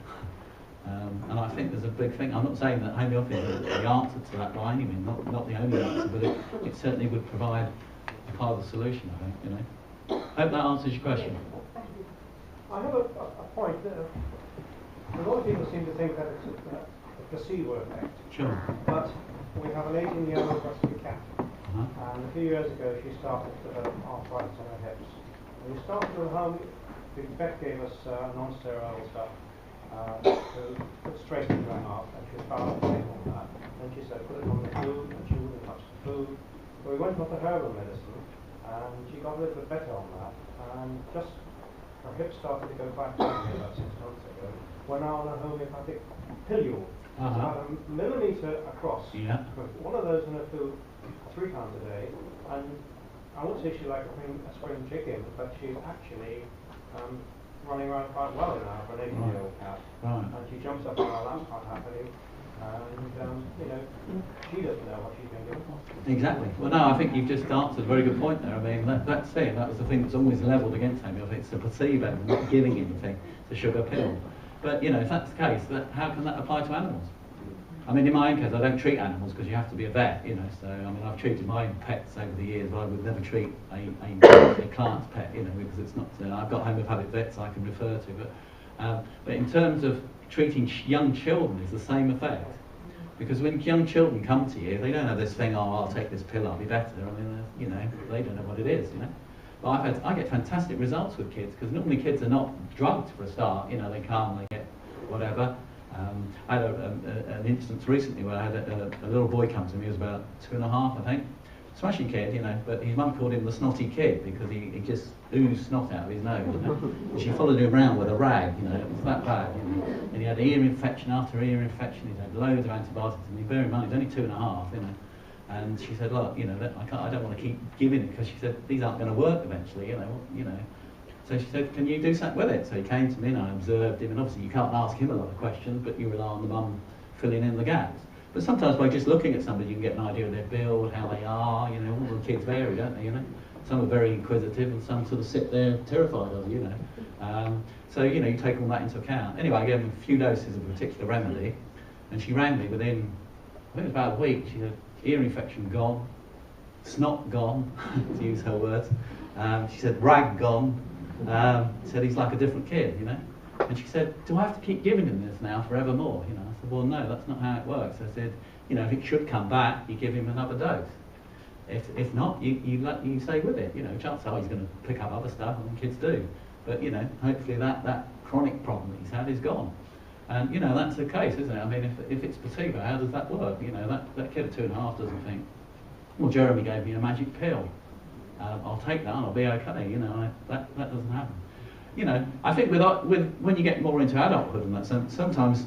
And I think there's a big thing. I'm not saying that homeopathy is the answer to that by any means, not the only answer, but it certainly would provide a part of the solution, I think, you know. Hope that answers your question. I have a point. A lot of people seem to think that it's a placebo effect. Sure. But we have an 18-year-old rescue cat, and a few years ago she started to develop arthritis on her hips. And we started her home. The vet gave us non-sterile stuff to put straight into her mouth, and she was found safe on that. And she said, put it on the food, and she wouldn't touch the food. So we went on to herbal medicine, and she got a little bit better on that. And just her hips started to go back down here about 6 months ago. We're now on a homeopathic pillule. It's about a millimetre across. Yeah. With one of those in her food 3 times a day. And I won't say she's like a spring chicken, but she's actually running around quite well now for an 18-year-old cat. Right. And she jumps up on our lap quite happily. And, you know, she doesn't know what she's been given. Exactly. Well, no, I think you've just answered a very good point there. I mean, that's it. That was the thing that's always levelled against homeopathy. It's a placebo, not giving anything. It's a sugar pill. But, you know, if that's the case, how can that apply to animals? I mean, in my own case, I don't treat animals because you have to be a vet, you know. So, I mean, I've treated my own pets over the years, but I would never treat a client's pet, you know, because it's not. I've got homeopathic vets I can refer to, but in terms of treating young children, it's the same effect. Because when young children come to you, they don't have this thing, oh, I'll take this pill, I'll be better. I mean, you know, they don't know what it is, you know. But I get fantastic results with kids because normally kids are not drugged for a start. You know, they come, they get whatever. I had an instance recently where I had a little boy come to me. He was about 2.5, I think. Smashing kid, you know, but his mum called him the snotty kid because he just oozed snot out of his nose. You know? And she followed him around with a rag, you know, it was that bad. You know? And he had ear infection after ear infection. He'd had loads of antibiotics, and you bear in mind he's only 2.5, you know. And she said, look, you know, I don't want to keep giving it because she said these aren't going to work eventually, you know. So she said, can you do something with it? So he came to me and I observed him, and obviously you can't ask him a lot of questions, but you rely on the mum filling in the gaps. But sometimes by just looking at somebody you can get an idea of their build, how they are, you know, all the kids vary, don't they, you know? Some are very inquisitive and some sort of sit there terrified of you, you know. So, you know, you take all that into account. Anyway, I gave him a few doses of a particular remedy, and she rang me within, I think it was about a week. She said, ear infection gone, snot gone, to use her words. She said, rag gone, Said he's like a different kid, you know. And she said, do I have to keep giving him this now forevermore? You know, I said, well, no, that's not how it works. I said, you know, if it should come back, you give him another dose. If not, you stay with it. You know, chances are he's going to pick up other stuff, and kids do. But you know, hopefully that chronic problem that he's had is gone. And you know, that's the case, isn't it? I mean, if it's placebo, how does that work? You know, that kid at 2.5 doesn't think, well, Jeremy gave me a magic pill. I'll take that and I'll be okay. You know, that doesn't happen. You know, I think with when you get more into adulthood and that, sometimes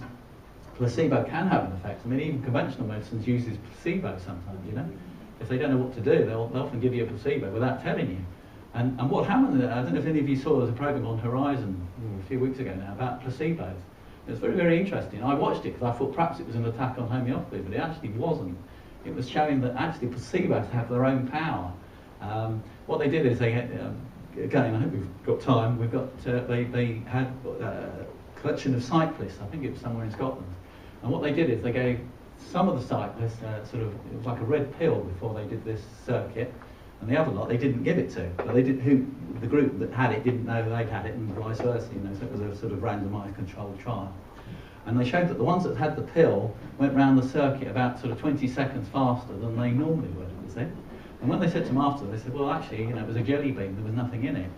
placebo can have an effect. I mean, even conventional medicines uses placebo sometimes. You know, if they don't know what to do, they'll often give you a placebo without telling you. And what happened? I don't know if any of you saw there's a program on Horizon a few weeks ago now about placebos. It was very, very interesting. I watched it because I thought perhaps it was an attack on homeopathy, but it actually wasn't. It was showing that actually placebos have their own power. What they did is they had, again, I hope we've got time. We've got they had a collection of cyclists. I think it was somewhere in Scotland. And what they did is they gave some of the cyclists it was like a red pill before they did this circuit, and the other lot they didn't give it to. But they did. The group that had it didn't know they'd had it, and vice versa. You know, so it was a sort of randomised controlled trial. And they showed that the ones that had the pill went round the circuit about sort of 20 seconds faster than they normally would. You see? And when they said to them after, they said, well, actually, you know, it was a jelly bean, there was nothing in it.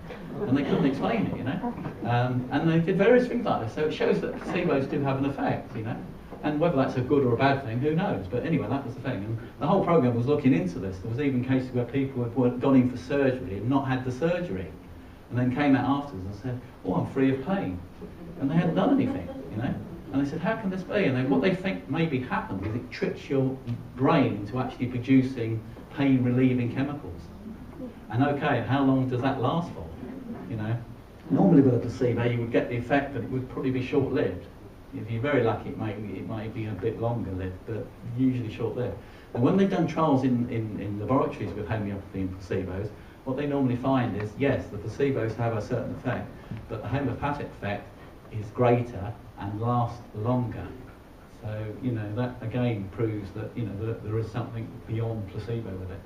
And they couldn't explain it, you know. And they did various things like this. So it shows that placebos do have an effect, you know. And whether that's a good or a bad thing, who knows? But anyway, that was the thing. And the whole programme was looking into this. There was even cases where people had gone in for surgery and not had the surgery. And then came out afterwards and said, oh, I'm free of pain. And they hadn't done anything, you know. And they said, how can this be? And what they think maybe happened is it tricks your brain into actually producing pain-relieving chemicals. And okay, how long does that last for? You know, normally with a placebo you would get the effect, but it would probably be short-lived. If you're very lucky, it might be a bit longer-lived, but usually short-lived. And when they've done trials in laboratories with homeopathy and placebos, what they normally find is, yes, the placebos have a certain effect, but the homeopathic effect is greater and lasts longer. So, you know, that again proves that, you know, that there is something beyond placebo with it.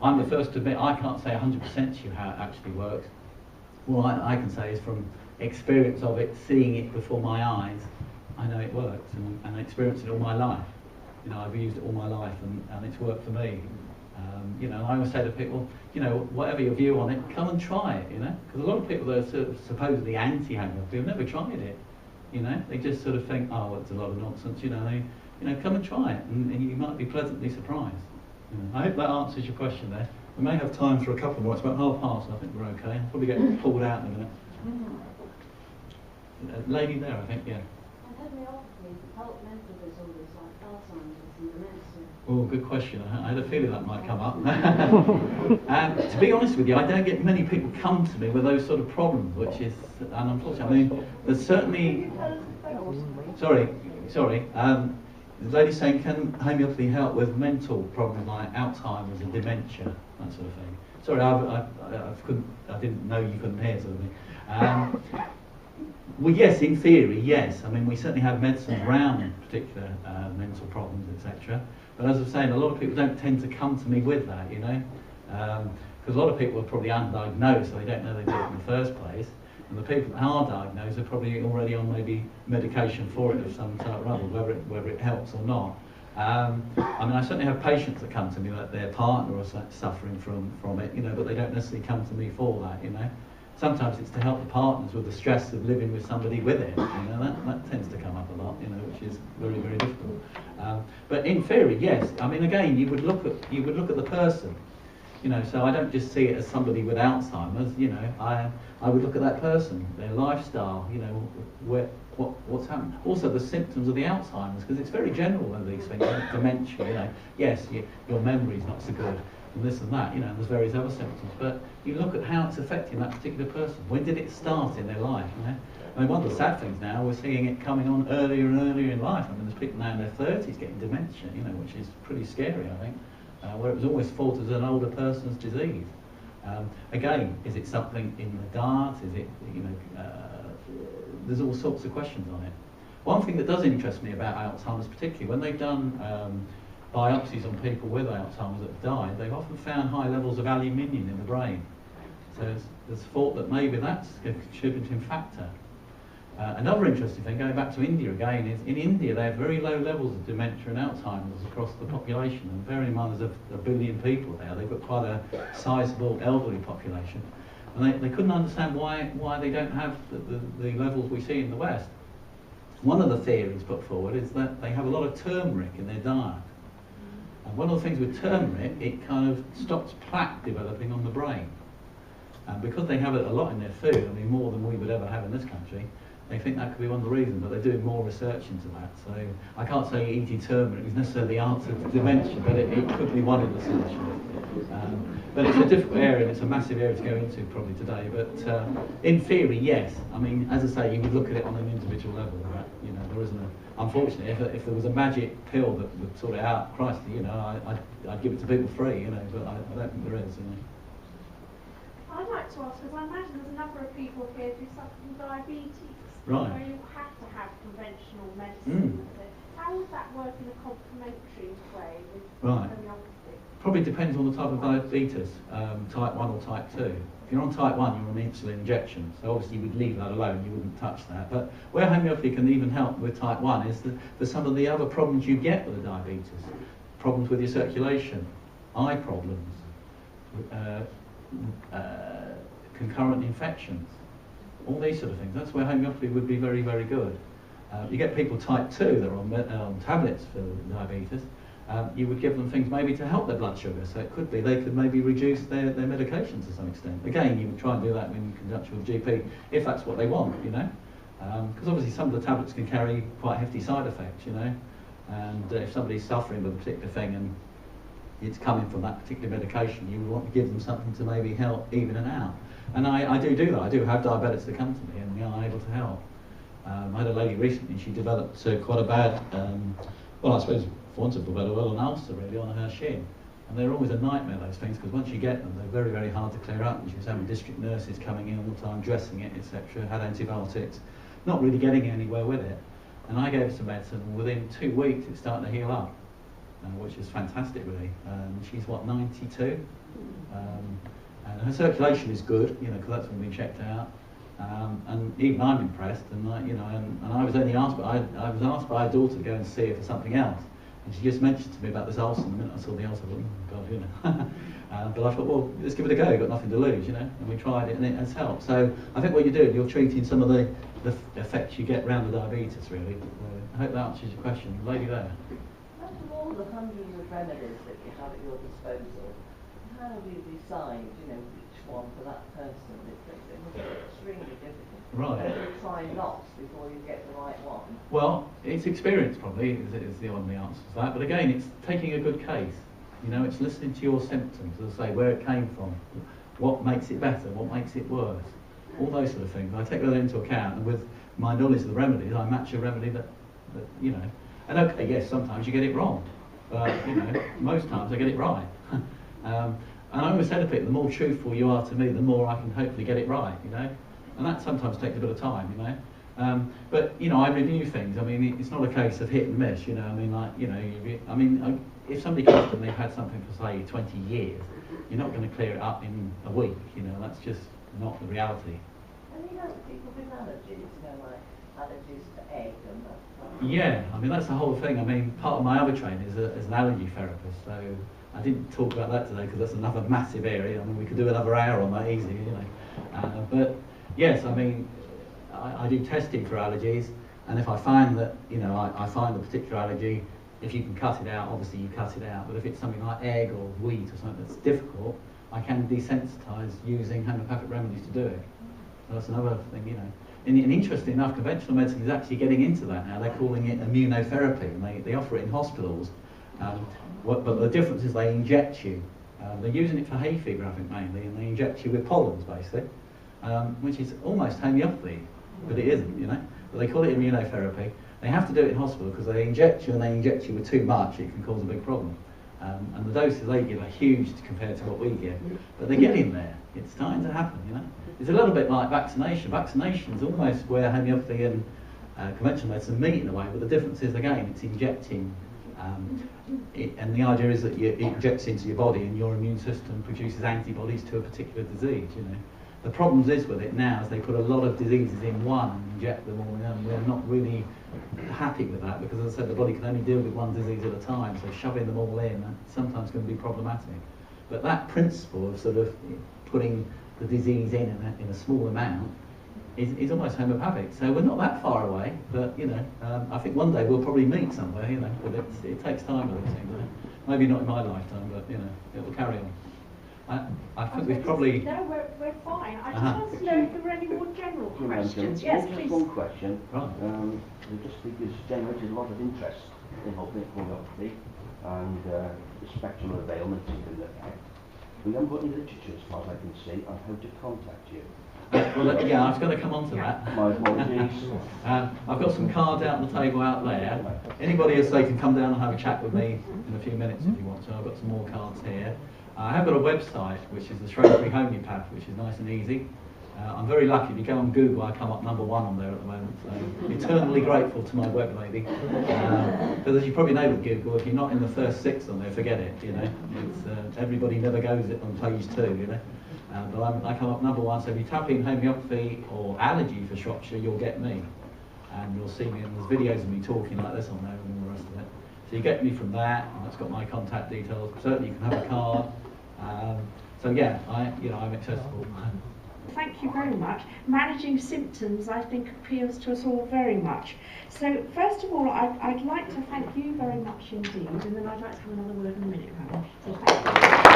I'm the first to admit I can't say 100% to you how it actually works. All I can say is from experience of it, seeing it before my eyes, I know it works, and I experienced it all my life. You know, I've used it all my life, and it's worked for me. You know, I always say to people, you know, whatever your view on it, come and try it, you know, because a lot of people that are sort of supposedly anti-homeopathy have never tried it. You know, they just sort of think, oh, well, it's a lot of nonsense. You know, come and try it, and you might be pleasantly surprised. You know, I hope that answers your question there. We may have time for a couple more. It's about 1:30, I think we're okay. I'll probably get pulled out in a minute. Lady there, I think, yeah. Homeopathy help mental disorders like Alzheimer's and dementia. Oh, good question. I had a feeling that might come up. And to be honest with you, I don't get many people come to me with those sort of problems, which is unfortunate. I mean, there's certainly... Sorry. The lady's saying, can homeopathy help with mental problems like Alzheimer's and dementia, that sort of thing? Sorry, I didn't know you couldn't hear, sort of thing. Well, yes, in theory, yes. I mean, we certainly have medicines around particular mental problems, etc. But as I was saying, a lot of people don't tend to come to me with that, you know, because a lot of people are probably undiagnosed, so they don't know they do it in the first place. And the people that are diagnosed are probably already on maybe medication for it of some type or other, whether it helps or not. I mean, I certainly have patients that come to me that their partner is suffering from it, you know, but they don't necessarily come to me for that, you know. Sometimes it's to help the partners with the stress of living with somebody with it. You know, that tends to come up a lot, you know, which is very, very difficult. But in theory, yes. I mean, again, you would look at the person. You know, so I don't just see it as somebody with Alzheimer's. You know, I would look at that person, their lifestyle. You know, what's happened. Also, the symptoms of the Alzheimer's, because it's very general of these things. Like dementia. You know, yes, your memory's not so good. And this and that, you know, and there's various other symptoms, but you look at how it's affecting that particular person. When did it start in their life, you know? I mean, one of the sad things now, we're seeing it coming on earlier and earlier in life. I mean, there's people now in their 30s getting dementia, you know, which is pretty scary, I think, where it was always thought as an older person's disease. Again, is it something in the diet? Is it, you know, there's all sorts of questions on it. One thing that does interest me about Alzheimer's particularly, when they've done biopsies on people with Alzheimer's that have died, they've often found high levels of aluminium in the brain. So there's thought that maybe that's a contributing factor. Another interesting thing, going back to India again, is in India they have very low levels of dementia and Alzheimer's across the population. And bearing in mind there's a billion people there, they've got quite a sizable elderly population. And they couldn't understand why they don't have the levels we see in the West. One of the theories put forward is that they have a lot of turmeric in their diet. And one of the things with turmeric, it kind of stops plaque developing on the brain. And because they have it a lot in their food, I mean more than we would ever have in this country, they think that could be one of the reasons, but they're doing more research into that. So I can't say eating turmeric is necessarily the answer to dementia, but it could be one of the solutions. But it's a difficult area, and it's a massive area to go into probably today. But in theory, yes. I mean, as I say, you would look at it on an individual level. Right? You know, there isn't a. Unfortunately, if there was a magic pill that would sort it out, Christ, you know, I'd give it to people free. You know, but I don't think there is. You know. I'd like to ask, because I imagine there's a number of people here who suffer from diabetes, right, where you have to have conventional medicine with it. How would that work in a complementary way with homeopathy? Probably depends on the type of diabetes, type 1 or type 2. If you're on type 1, you're on insulin injection, so obviously you would leave that alone, you wouldn't touch that. But where homeopathy can even help with type 1 is for some of the other problems you get with the diabetes. Problems with your circulation, eye problems, concurrent infections, all these sort of things. That's where homeopathy would be very, very good. You get people type 2 that are on tablets for diabetes. You would give them things maybe to help their blood sugar, so it could be they could maybe reduce their medication to some extent. Again, you would try and do that in conjunction with GP if that's what they want, you know, because obviously some of the tablets can carry quite hefty side effects, you know, and if somebody's suffering with a particular thing and it's coming from that particular medication, you would want to give them something to maybe help even it out. And I do that. I do have diabetics that come to me and we are able to help. I had a lady recently, she developed quite a bad, well, I suppose for want of a better word, an ulcer really on her shin. And they're always a nightmare, those things, because once you get them, they're very, very hard to clear up. And she was having district nurses coming in all the time, dressing it, etc., had antibiotics, not really getting anywhere with it. And I gave her some medicine, and within 2 weeks it started to heal up, which is fantastic really. She's what, 92? And her circulation is good, you know, because that's when we checked out. And even I'm impressed, and you know, and I was only asked, I was asked by her daughter to go and see her for something else, and she just mentioned to me about this ulcer. And the minute I saw the ulcer, I thought, oh God, you know. But I thought, well, let's give it a go. You've got nothing to lose, you know. And we tried it, and it has helped. So I think what you're doing, you're treating some of the effects you get around the diabetes, really. I hope that answers your question, lady there. Out of all the hundreds of remedies that you have at your disposal, how do you decide, you know, which one for that person? It must be extremely difficult. Right. You try lots before you get the right one. Well, it's experience probably is the only answer to that. But again, it's taking a good case. You know, it's listening to your symptoms, as I say, where it came from, what makes it better, what makes it worse, all those sort of things. I take that into account, and with my knowledge of the remedies, I match a remedy that you know. And okay, yes, sometimes you get it wrong, but you know, most times I get it right. And I always say to people, the more truthful you are to me, the more I can hopefully get it right, you know. And that sometimes takes a bit of time, you know. But you know, I review things. I mean, it's not a case of hit and miss, you know. I mean, like, you know, if somebody comes to me and had something for say 20 years, you're not going to clear it up in a week, you know. That's just not the reality. And you know, people with allergies, you know, like allergies to egg and that. Yeah, I mean, that's the whole thing. I mean, part of my other training is as an allergy therapist, so I didn't talk about that today because that's another massive area. I mean, we could do another hour on that easy, you know. But yes, I mean, I do testing for allergies, and if I find that, you know, I find a particular allergy, if you can cut it out, obviously you cut it out. But if it's something like egg or wheat or something that's difficult, I can desensitise using homeopathic remedies to do it. So that's another thing, you know. And interestingly enough, conventional medicine is actually getting into that now. They're calling it immunotherapy, and they offer it in hospitals. But the difference is they inject you. They're using it for hay fever, I think, mainly, and they inject you with pollens, basically, which is almost homeopathy, but it isn't, you know. But they call it immunotherapy. They have to do it in hospital because they inject you, and they inject you with too much, it can cause a big problem. And the doses they give are huge compared to what we give. But they're getting there. It's starting to happen, you know. It's a little bit like vaccination. Vaccination is almost where homeopathy and conventional medicine meet in a way, but the difference is, again, it's injecting And the idea is that it injects into your body and your immune system produces antibodies to a particular disease, you know. The problems is with it now is they put a lot of diseases in one and inject them all in, and we're not really happy with that because, as I said, the body can only deal with one disease at a time, so shoving them all in sometimes can be problematic. But that principle of sort of putting the disease in a small amount is almost homeopathic. So we're not that far away, but you know, I think one day we'll probably meet somewhere, you know, but it takes time with these things, you know. Maybe not in my lifetime, but you know, it will carry on. I think we've probably... No, we're fine. I just wanted to know if there were any more general questions. Yes, just please. one question. Right. I just think it's generated a lot of interest in homeopathy and the spectrum of ailments you can look at. We haven't got any literature, as far as I can see, on how to contact you. Well, yeah, I was going to come on to that. My apologies. I've got some cards out on the table out there. Anybody else, they can come down and have a chat with me in a few minutes if you want to. I've got some more cards here. I have got a website, which is the Shrewsbury Homeopathy, which is nice and easy. I'm very lucky. If you go on Google, I come up #1 on there at the moment. So eternally grateful to my web lady. Because as you probably know with Google, if you're not in the first 6 on there, forget it. You know, it's, everybody never goes on page 2. You know, but I come up #1. So if you tap in homeopathy or allergy for Shropshire, you'll get me, and you'll see me. And there's videos of me talking like this on there and all the rest of it. So you get me from that, and that's got my contact details. Certainly, you can have a card. So yeah, I'm accessible. Thank you very much. Managing symptoms, I think, appeals to us all very much. So, first of all, I'd like to thank you very much indeed, and then I'd like to have another word in a minute, Rowan. So thank you.